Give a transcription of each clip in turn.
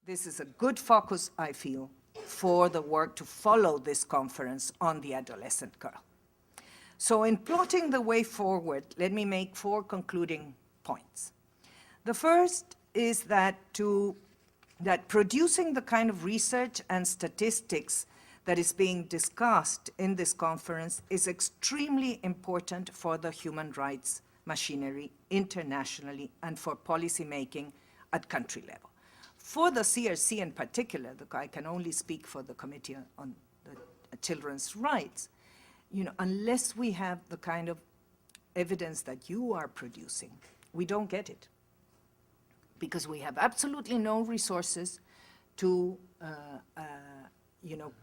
this is a good focus, I feel, for the work to follow this conference on the adolescent girl. So in plotting the way forward, let me make 4 concluding points. The first is that producing the kind of research and statistics that is being discussed in this conference is extremely important for the human rights machinery internationally and for policy making at country level. For the CRC in particular, I can only speak for the Committee on the Children's Rights, unless we have the kind of evidence that you are producing, we don't get it. Because we have absolutely no resources to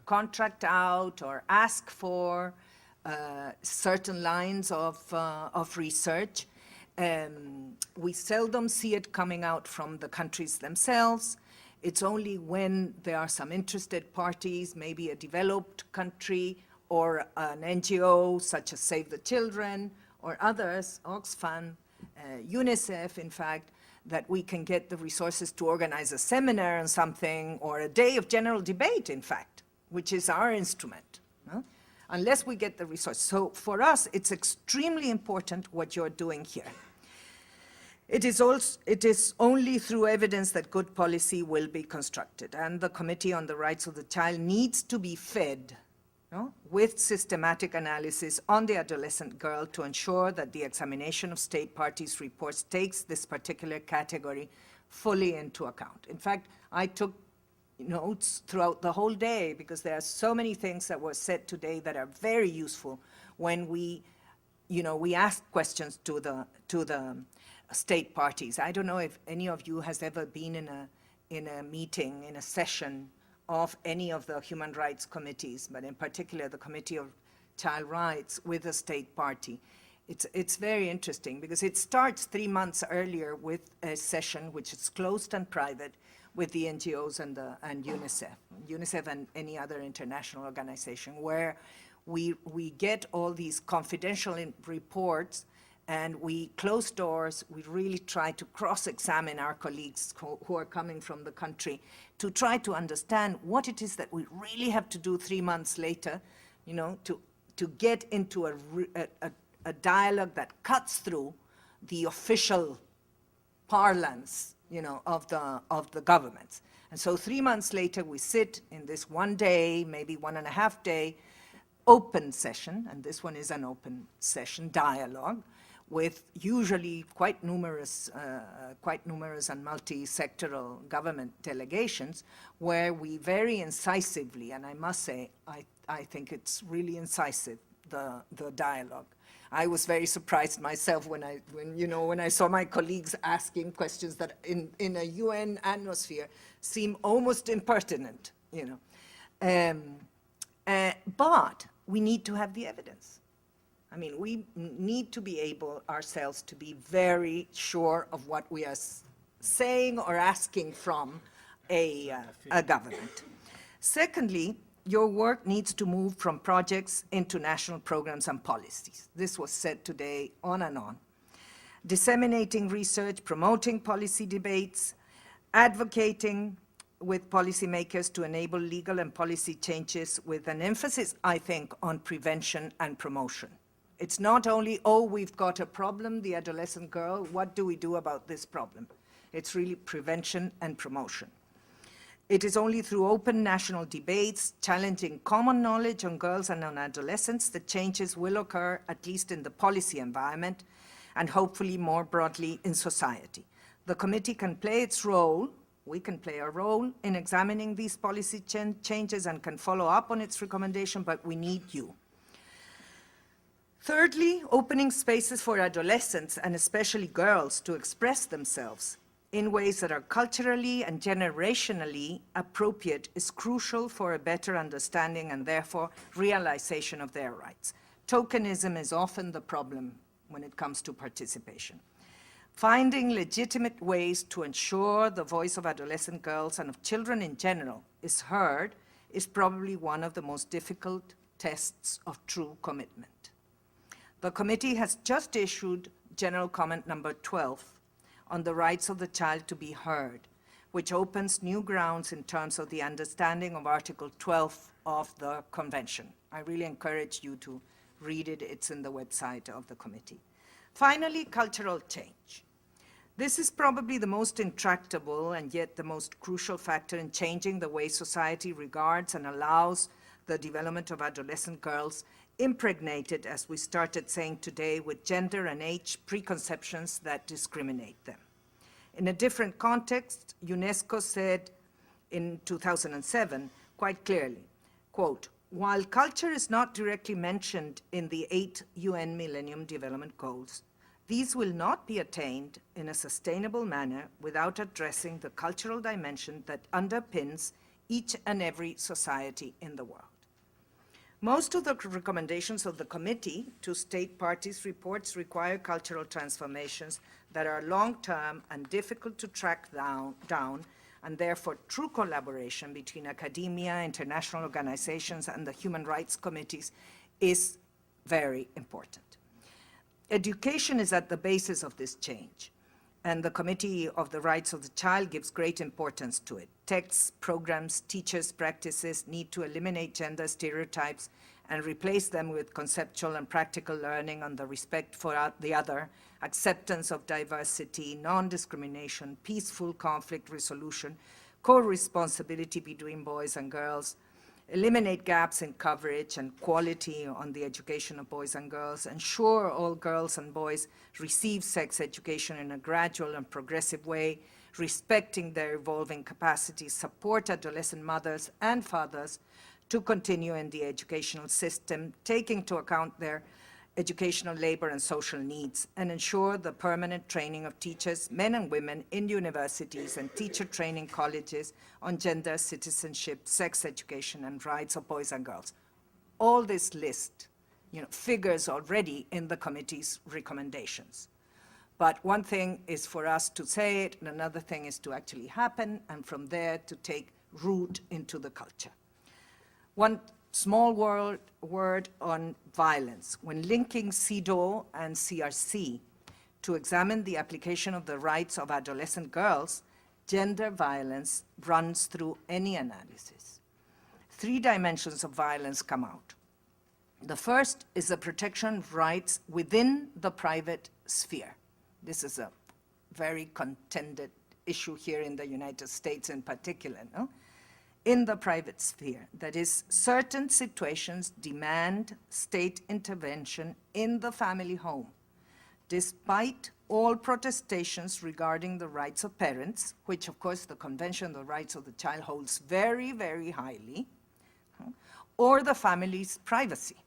contract out or ask for certain lines of research. We seldom see it coming out from the countries themselves. It's only when there are some interested parties, maybe a developed country or an NGO such as Save the Children or others, Oxfam, UNICEF, in fact, that we can get the resources to organize a seminar on something or a day of general debate, in fact, which is our instrument, unless we get the resources. So for us, it's extremely important what you're doing here. It is only through evidence that good policy will be constructed, and the Committee on the Rights of the Child needs to be fed with systematic analysis on the adolescent girl to ensure that the examination of state parties' reports takes this particular category fully into account. In fact, I took notes throughout the whole day because there are so many things that were said today that are very useful when we ask questions to the state parties. I don't know if any of you has ever been in a meeting, in a session of any of the human rights committees, but in particular the Committee of Child Rights with a state party. It's very interesting because it starts 3 months earlier with a session which is closed and private with the NGOs and UNICEF and any other international organization, where we get all these confidential reports and we close doors. We really try to cross-examine our colleagues who are coming from the country to try to understand what it is that we really have to do 3 months later, to get into a dialogue that cuts through the official parlance, of the governments. And so 3 months later, we sit in this 1 day, maybe 1.5 day, open session, and this one is an open session dialogue, with usually quite numerous and multi-sectoral government delegations, where we very incisively, and I must say, I think it's really incisive, the dialogue. I was very surprised myself when I saw my colleagues asking questions that in a UN atmosphere seem almost impertinent, But we need to have the evidence. I mean, we need to be able ourselves to be very sure of what we are saying or asking from a government. Secondly, your work needs to move from projects into national programs and policies. This was said today on and on. Disseminating research, promoting policy debates, advocating with policymakers to enable legal and policy changes with an emphasis, I think, on prevention and promotion. It's not only, we've got a problem, the adolescent girl, what do we do about this problem? It's really prevention and promotion. It is only through open national debates, challenging common knowledge on girls and on adolescents, that changes will occur, at least in the policy environment, and hopefully more broadly in society. The committee can play its role, we can play a role in examining these policy changes and can follow up on its recommendation, but we need you. Thirdly, opening spaces for adolescents and especially girls to express themselves in ways that are culturally and generationally appropriate is crucial for a better understanding and therefore realization of their rights. Tokenism is often the problem when it comes to participation. Finding legitimate ways to ensure the voice of adolescent girls and of children in general is heard is probably one of the most difficult tests of true commitment. The committee has just issued General Comment number 12 on the rights of the child to be heard, which opens new grounds in terms of the understanding of Article 12 of the Convention. I really encourage you to read it. It's in the website of the committee. Finally, cultural change. This is probably the most intractable and yet the most crucial factor in changing the way society regards and allows the development of adolescent girls, impregnated, as we started saying today, with gender and age preconceptions that discriminate them. In a different context, UNESCO said in 2007 quite clearly, quote, "While culture is not directly mentioned in the 8 UN Millennium Development Goals, these will not be attained in a sustainable manner without addressing the cultural dimension that underpins each and every society in the world." Most of the recommendations of the committee to state parties' reports require cultural transformations that are long-term and difficult to track down, and therefore true collaboration between academia, international organizations, and the human rights committees is very important. Education is at the basis of this change, and the Committee of the Rights of the Child gives great importance to it. Texts, programs, teachers' practices need to eliminate gender stereotypes and replace them with conceptual and practical learning on the respect for the other, acceptance of diversity, non-discrimination, peaceful conflict resolution, co-responsibility between boys and girls, eliminate gaps in coverage and quality on the education of boys and girls, ensure all girls and boys receive sex education in a gradual and progressive way, respecting their evolving capacities, support adolescent mothers and fathers to continue in the educational system, taking into account their educational, labor, and social needs, and ensure the permanent training of teachers, men and women, in universities and teacher training colleges on gender, citizenship, sex education, and rights of boys and girls. All this list, figures already in the committee's recommendations. But one thing is for us to say it, and another thing is to actually happen, and from there to take root into the culture. One small word on violence. When linking CEDAW and CRC to examine the application of the rights of adolescent girls, gender violence runs through any analysis. 3 dimensions of violence come out. The first is the protection of rights within the private sphere. This is a very contended issue here in the United States in particular, no? In the private sphere. That is, certain situations demand state intervention in the family home, despite all protestations regarding the rights of parents, which of course the Convention on the Rights of the Child holds very, very highly, or the family's privacy.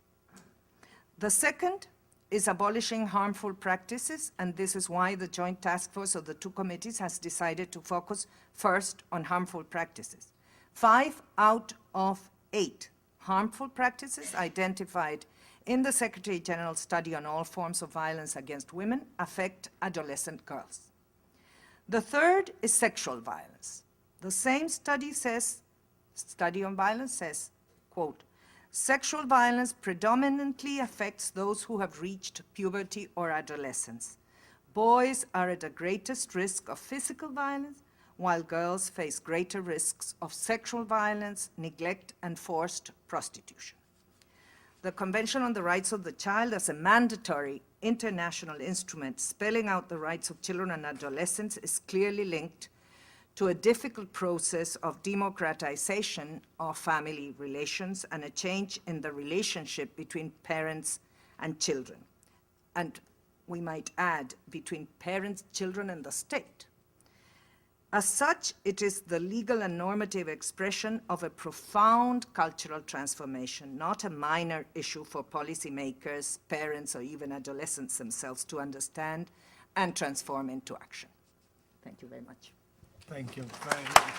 The second is abolishing harmful practices, and this is why the joint task force of the 2 committees has decided to focus first on harmful practices. 5 out of 8 harmful practices identified in the Secretary General's study on all forms of violence against women affect adolescent girls. The third is sexual violence. The same study on violence says, quote, "Sexual violence predominantly affects those who have reached puberty or adolescence. Boys are at the greatest risk of physical violence, while girls face greater risks of sexual violence, neglect, and forced prostitution." The Convention on the Rights of the Child, as a mandatory international instrument spelling out the rights of children and adolescents, is clearly linked to a difficult process of democratization of family relations and a change in the relationship between parents and children. And we might add, between parents, children, and the state. As such, it is the legal and normative expression of a profound cultural transformation, not a minor issue for policymakers, parents, or even adolescents themselves to understand and transform into action. Thank you very much. Thank you very much.